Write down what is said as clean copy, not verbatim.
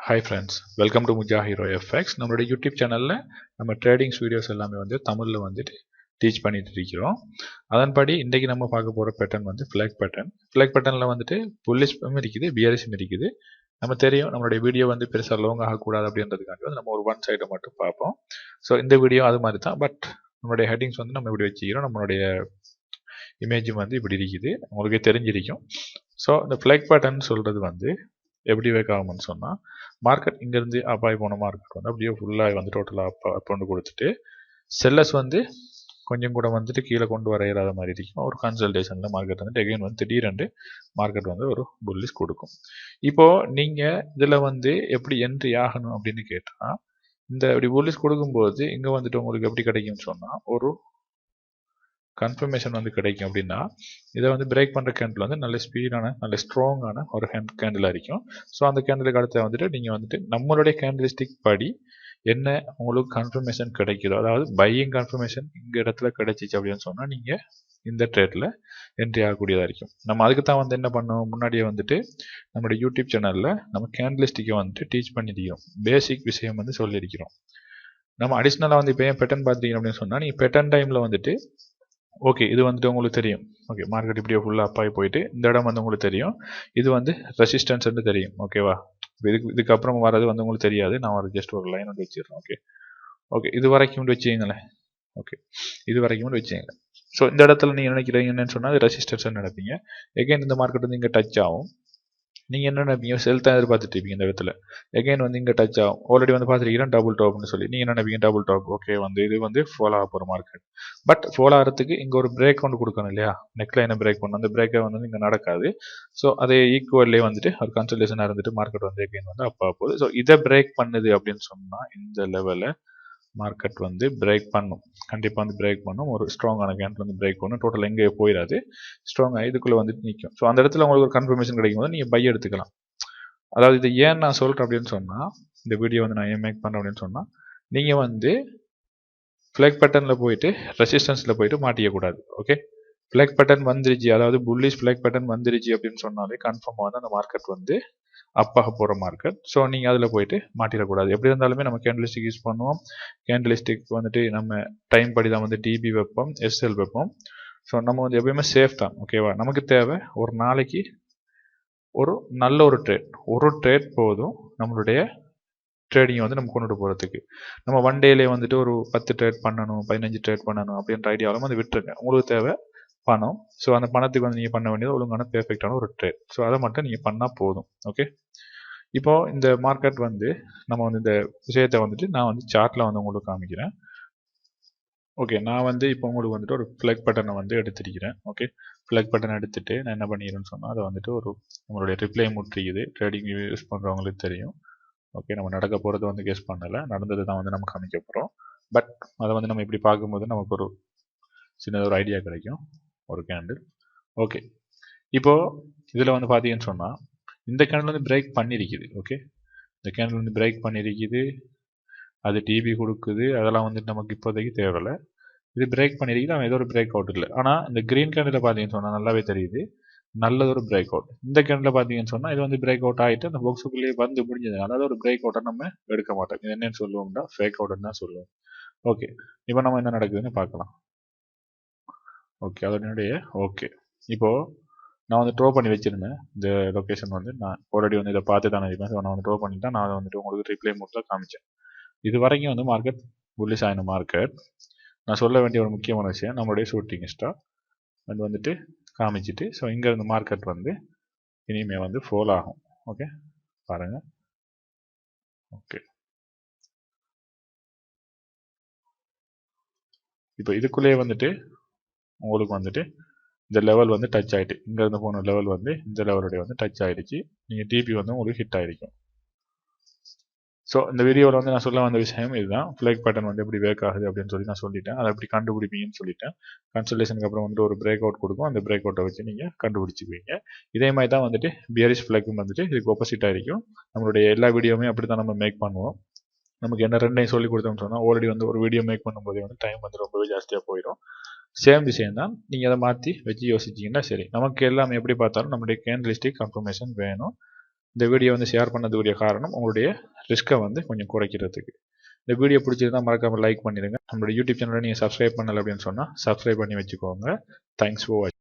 Hi friends, welcome to Mujahiro FX. நம்மளோட YouTube சேனலில் நம்ம ட்ரேடிங்ஸ் வீடியோஸ் எல்லாமே வந்து தமிழில் வந்துட்டு டீச் பண்ணிட்டு இருக்கிறோம். அதன்படி இன்றைக்கி நம்ம பார்க்க போகிற பேட்டர்ன் வந்து ஃப்ளாக் பேட்டர்ன். ஃப்ளாக் பேட்டர்னில் வந்துட்டு புல்லிஷும் இருக்குது, பியரிஷும் இருக்குது. நம்ம தெரியும் நம்மளுடைய வீடியோ வந்து பெருசாக லாங் ஆகக்கூடாது அப்படின்றதுக்காண்டி வந்து நம்ம ஒரு ஒன் சைடை மட்டும் பார்ப்போம். ஸோ இந்த வீடியோ அது மாதிரி தான், பட் நம்மளுடைய ஹெட்டிங்ஸ் வந்து நம்ம இப்படி வச்சுக்கிறோம். நம்மளுடைய இமேஜ் வந்து இப்படி இருக்குது, உங்களுக்கே தெரிஞ்சிருக்கும். ஸோ இந்த ஃப்ளாக் பேட்டர்ன் சொல்கிறது வந்து எப்படி வேக் ஆகும்னு சொன்னால், மார்க்கெட் இங்கேருந்து அப்பாய் போன மார்க்கெட் வந்து அப்படியே ஃபுல்லாக வந்து டோட்டலாக அப் கொண்டு கொடுத்துட்டு செல்லர்ஸ் வந்து கொஞ்சம் கூட வந்துட்டு கீழே கொண்டு வர இயலாத மாதிரி இருக்கும். ஒரு கன்சல்டேஷனில் மார்க்கெட் வந்துட்டு எகைன் வந்து திடீரென்று மார்க்கெட் வந்து ஒரு புல்லிஷ் கொடுக்கும். இப்போது நீங்கள் இதில் வந்து எப்படி என்ட்ரி ஆகணும் அப்படின்னு கேட்டால், இந்த இப்படி புல்லிஷ் கொடுக்கும்போது இங்கே வந்துட்டு உங்களுக்கு எப்படி கிடைக்கும்னு சொன்னால், ஒரு கன்ஃபர்மேஷன் வந்து கிடைக்கும். அப்படின்னா இதை வந்து பிரேக் பண்ணுற கேண்டில் வந்து நல்ல ஸ்பீடான நல்ல ஸ்ட்ராங்கான ஒரு கேண்டிலாக இருக்கும். ஸோ அந்த கேண்டிலுக்கு அடுத்து வந்துட்டு நீங்கள் வந்துட்டு நம்மளுடைய கேண்டிலிஸ்டிக் படி என்ன உங்களுக்கு கன்ஃபர்மேஷன் கிடைக்குதோ, அதாவது பையிங் கன்ஃபர்மேஷன் இங்கே இடத்துல கிடைச்சிச்சு அப்படின்னு சொன்னால் நீங்கள் இந்த ட்ரேட்டில் என்ட்ரி ஆகக்கூடியதாக இருக்கும். நம்ம அதுக்கு தான் வந்து என்ன பண்ணோம், முன்னாடியே வந்துட்டு நம்மளுடைய யூடியூப் சேனலில் நம்ம கேண்டிலிஸ்டிக்கை வந்துட்டு டீச் பண்ணியிருக்கிறோம். பேசிக் விஷயம் வந்து சொல்லியிருக்கிறோம். நம்ம அடிஷ்னலாக வந்து இப்போ ஏன் பேட்டர்ன் பார்த்துட்டீங்க அப்படின்னு சொன்னால், நீங்கள் பேட்டர்ன் டைமில் வந்துட்டு ஓகே இது வந்துட்டு உங்களுக்கு தெரியும். ஓகே மார்க்கெட் இப்படியே ஃபுல்லாக அப்பாய் போயிட்டு இந்த இடம் வந்து உங்களுக்கு தெரியும், இது வந்து ரெசிஸ்டன்ஸ்ன்னு தெரியும். ஓகேவா, இதுக்கப்புறம் வர்றது வந்து உங்களுக்கு தெரியாது. நான் ஒரு ஜஸ்ட் ஒரு லைன் வந்து வச்சிடுறேன். ஓகே ஓகே இது வரைக்கும் வச்சுங்களேன். ஓகே இது வரைக்கும் வச்சுங்க. ஸோ இந்த இடத்துல நீங்கள் நினைக்கிறீங்கன்னு சொன்னால் அது ரெசிஸ்டன்ஸ் நினைப்பீங்க. எகைன் இந்த மார்க்கெட் வந்து இங்கே டச் ஆகும். நீங்கள் என்ன நினைப்பீங்க, செல் தான் எதிர்பார்த்துட்டு இருப்பீங்க இந்த இடத்துல. எகைன் வந்து இங்கே டச் ஆகும். ஆல்ரெடி வந்து பார்த்துருக்கீங்கன்னா டபுள் டாப்னு சொல்லி நீங்கள் என்ன நினைப்பீங்க, டபுள் டாப். ஓகே வந்து இது வந்து ஃபாலோ ஆக போகிற மார்க்கெட். பட் ஃபாலோ ஆகிறதுக்கு இங்கே ஒரு பிரேக் ஒன்று கொடுக்கணும் இல்லையா, நெக்லைனை பிரேக் பண்ணணும். அந்த பிரேக்கை வந்து இங்கே நடக்காது. ஸோ அதே ஈக்குவல்லே வந்துட்டு ஒரு கன்சல்டேஷனாக இருந்துட்டு மார்க்கெட் வந்து எகைன் வந்து அப்பா போகுது. ஸோ இதை பிரேக் பண்ணுது அப்படின்னு சொன்னால் இந்த லெவலில் மார்க்கெட் வந்து பிரேக் பண்ணும். கண்டிப்பாக வந்து பிரேக் பண்ணும். ஒரு ஸ்ட்ராங்கான கேண்டில் வந்து பிரேக் பண்ணும். டோட்டல் எங்கேயோ போயிடாது, ஸ்ட்ராங்காக இதுக்குள்ளே வந்துட்டு நிற்கும். ஸோ அந்த இடத்துல உங்களுக்கு ஒரு கன்ஃபர்மேஷன் கிடைக்கும் போது நீங்கள் பை எடுத்துக்கலாம். அதாவது இது ஏன் நான் சொல்கிறேன் அப்படின்னு சொன்னால், இந்த வீடியோ வந்து நான் ஏன் மேக் பண்ணுறேன் அப்படின்னு சொன்னால், நீங்கள் வந்து ஃப்ளாக் பேட்டர்னில் போயிட்டு ரெசிஸ்டன்ஸில் போயிட்டு மாட்டிக்கக்கூடாது. ஓகே ஃப்ளாக் பேட்டர்ன் வந்துருச்சு, அதாவது புல்லிஷ் ஃப்ளாக் பேட்டர்ன் வந்துருச்சு அப்படின்னு சொன்னாலே கன்ஃபார்மாக வந்து அந்த மார்க்கெட் வந்து அப்பாக போகிற மார்க்கெட். ஸோ நீங்கள் அதில் போயிட்டு மாட்டிடக்கூடாது. எப்படி இருந்தாலுமே நம்ம கேண்டலிஸ்டிக் யூஸ் பண்ணுவோம். கேண்டலிஸ்டிக் வந்துட்டு நம்ம டைம் படி தான் வந்து டிபி வைப்போம், எஸ்எல் வைப்போம். ஸோ நம்ம வந்து எப்பயுமே சேஃப் தான். ஓகேவா, நமக்கு தேவை ஒரு நாளைக்கு ஒரு நல்ல ஒரு ட்ரேட் போதும் நம்மளுடைய ட்ரேடிங்கை வந்து நம்ம கொண்டுட்டு போகிறதுக்கு. நம்ம ஒன் டேலேயே வந்துட்டு ஒரு 10 ட்ரேட் பண்ணணும், 15 ட்ரேட் பண்ணணும் அப்படின்ற ஐடியாவிலும் வந்து விட்டுருங்க. உங்களுக்கு தேவை பணம். ஸோ அந்த பணத்துக்கு வந்து நீங்கள் பண்ண வேண்டியது ஒழுங்கான பெர்ஃபெக்டான ஒரு ட்ரேட். ஸோ அதை மட்டும் நீங்கள் பண்ணால் போதும். ஓகே இப்போது இந்த மார்க்கெட் வந்து நம்ம வந்து இந்த விஷயத்தை வந்துட்டு நான் வந்து சார்ட்டில் வந்து உங்களுக்கு காமிக்கிறேன். ஓகே நான் வந்து இப்போ உங்களுக்கு வந்துட்டு ஒரு ஃப்ளாக் பட்டனை வந்து எடுத்துருக்கிறேன். ஓகே ஃப்ளாக் பட்டன் எடுத்துகிட்டு நான் என்ன பண்ணிக்கிறேன்னு சொன்னால், அதை வந்துட்டு ஒரு நம்மளுடைய ரிப்ளை முற்றிக்குது. ட்ரேடிங் யூஸ் பண்ணுறவங்களுக்கு தெரியும். ஓகே நம்ம நடக்க போகிறது வந்து கெஸ் பண்ணலை, நடந்தது தான் வந்து நம்ம காமிக்க போகிறோம். பட் அதை வந்து நம்ம இப்படி பார்க்கும்போது நமக்கு ஒரு சின்னதாக ஒரு ஐடியா கிடைக்கும், ஒரு கேண்டில். ஓகே இப்போது இதில் வந்து பார்த்தீங்கன்னு சொன்னால் இந்த கேண்டில் வந்து பிரேக் பண்ணியிருக்குது. ஓகே இந்த கேண்டில் வந்து பிரேக் பண்ணியிருக்குது, அது டிபி கொடுக்குது, அதெல்லாம் வந்துட்டு நமக்கு இப்போதைக்கு தேவையில்லை. இது பிரேக் பண்ணியிருக்குது, அவன் ஏதோ ஒரு பிரேக் அவுட் இல்லை. ஆனால் இந்த க்ரீன் கேண்டில் பார்த்தீங்கன்னு சொன்னால் நல்லாவே தெரியுது நல்லது ஒரு பிரேக் அவுட். இந்த கேண்டில் பார்த்தீங்கன்னு சொன்னால் இது வந்து பிரேக் அவுட் ஆகிட்டு அந்த பாக்ஸுக்குள்ளேயே வந்து முடிஞ்சது. அதாவது ஒரு பிரேக் அவுட்டை நம்ம எடுக்க மாட்டோம். இது என்னன்னு சொல்லுவோம்னா ஃபேக் அவுட்னு தான் சொல்லுவோம். ஓகே இப்போ நம்ம என்ன நடக்குதுன்னு பார்க்கலாம். ஓகே அதனுடைய ஓகே இப்போது நான் வந்து ட்ரோ பண்ணி வச்சுருந்தேன். இந்த லொக்கேஷன் வந்து நான் ஆல்ரெடி வந்து இதை பார்த்து தானே இருப்பேன். ஸோ நான் வந்து ட்ரோ பண்ணி தான் நான் வந்துட்டு உங்களுக்கு ரிப்ளை மோட்டில் காமிச்சேன். இது வரைக்கும் வந்து மார்க்கெட் புல்லிஷ் ஆகின மார்க்கெட். நான் சொல்ல வேண்டிய ஒரு முக்கியமான விஷயம், நம்மளுடைய ஷூட்டிங் ஸ்டார் அது வந்துட்டு காமிச்சிட்டு, ஸோ இங்கே இருந்த மார்க்கெட் வந்து இனிமேல் வந்து ஃபால் ஆகும். ஓகே பாருங்கள். ஓகே இப்போ இதுக்குள்ளேயே வந்துட்டு உங்களுக்கு வந்துட்டு இந்த லெவல் வந்து டச் ஆகிட்டு, இங்கேருந்து போன லெவல் வந்து இந்த லெவலுடைய வந்து டச் ஆகிடுச்சு. நீங்கள் டிபி வந்து உங்களுக்கு ஹிட் ஆகிருக்கும். ஸோ இந்த வீடியோவில் வந்து நான் சொல்ல வந்த விஷயம் இதுதான். ஃப்ளாக் பேட்டர்ன் வந்து எப்படி வேக் ஆகுது அப்படின்னு சொல்லி நான் சொல்லிட்டேன். அதை எப்படி கண்டுபிடிப்பீங்கன்னு சொல்லிட்டேன். கன்சல்டேஷனுக்கு அப்புறம் வந்து ஒரு பிரேக் அவுட் கொடுக்கும், அந்த பிரேக் அவுட்டை வச்சு நீங்கள் கண்டுபிடிச்சிக்குவீங்க. இதே மாதிரி தான் வந்துட்டு பியரிஷ் ஃப்ளாக்கும் வந்துட்டு இதுக்கு ஆப்போசிட்டாக இருக்கும். நம்மளுடைய எல்லா வீடியோவுமே அப்படி தான் நம்ம மேக் பண்ணுவோம். நமக்கு என்ன ரெண்டையும் சொல்லி கொடுத்தோம்னு சொன்னால், ஆல்ரெடி வந்து ஒரு வீடியோ மேக் பண்ணும்போதே வந்து டைம் வந்து ரொம்பவே ஜாஸ்தியாக போயிடும். சேம் விஷயம் தான், நீங்கள் அதை மாற்றி வச்சு யோசிச்சிங்கன்னா சரி. நமக்கு எல்லாமே எப்படி பார்த்தாலும் நம்மளுடைய கேண்டலிஸ்டிக் கன்ஃபர்மேஷன் வேணும். இந்த வீடியோ வந்து ஷேர் பண்ணதுக்குரிய காரணம் உங்களுடைய ரிஸ்க்கை வந்து கொஞ்சம் குறைக்கிறதுக்கு. இந்த வீடியோ பிடிச்சிருந்தா மறக்காமல் லைக் பண்ணிடுங்க. நம்மளோட யூடியூப் சேனலை நீங்கள் சப்ஸ்கிரைப் பண்ணலை அப்படின்னு சொன்னால் சப்ஸ்கிரைப் பண்ணி வச்சுக்கோங்க. தேங்க்ஸ் ஃபார் வாட்சிங்.